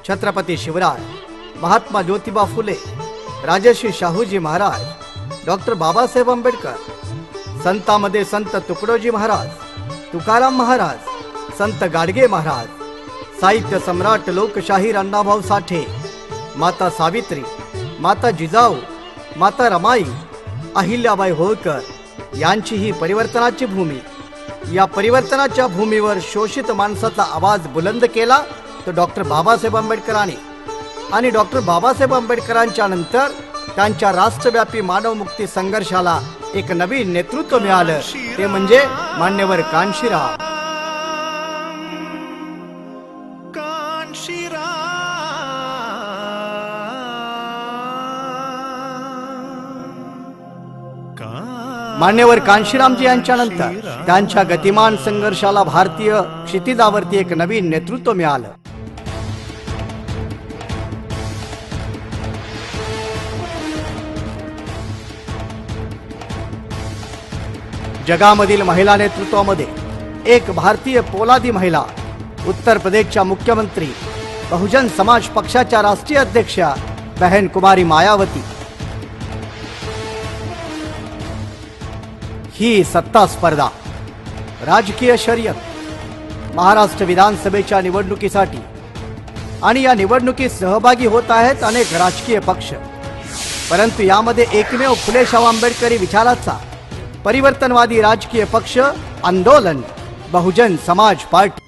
Chhatrapati Shivray, Mahatma Jyotiba Phule, Rajarshi Shahuji Maharaj, doctor Babasaheb Ambedkar, संतांमध्ये संत तुकडोजी महाराज, तुकाराम महाराज, संत गाडगे महाराज, साहित्य सम्राट लोकशाहीर अण्णाभाऊ साठे, माता सावित्री, माता जिजाऊ, माता रमाई, अहिल्याबाई होळकर यांची ही परिवर्तनाची भूमी. या परिवर्तनाच्या भूमीवर शोषित माणसाचा आवाज बुलंद केला तो डॉक्टर बाबासाहेब आंबेडकरांनी. आणि डॉक्टर बाबासाहेब आंबेडकरांच्या नंतर त्यांच्या राष्ट्रव्यापी मानवमुक्ती संघर्षाला एक नवीन नेतृत्व मिळालं, ते म्हणजे मान्यवर कानशीराम. मान्यवर कानशीरामजी यांच्यानंतर त्यांच्या गतिमान संघर्षाला भारतीय क्षितिजावरती एक नवीन नेतृत्व मिळालं. जगामधील महिला नेतृत्वामध्ये एक भारतीय पोलादी महिला, उत्तर प्रदेशच्या मुख्यमंत्री, बहुजन समाज पक्षाच्या राष्ट्रीय अध्यक्षा बहन कुमारी मायावती. ही सत्ता स्पर्धा, राजकीय शर्यत महाराष्ट्र विधानसभेच्या निवडणुकीसाठी, आणि या निवडणुकीत सहभागी होत आहेत अनेक राजकीय पक्ष. परंतु यामध्ये एकमेव फुले शाहू आंबेडकरी विचाराचा परिवर्तनवादी राजकीय पक्ष आंदोलन बहुजन समाज पार्टी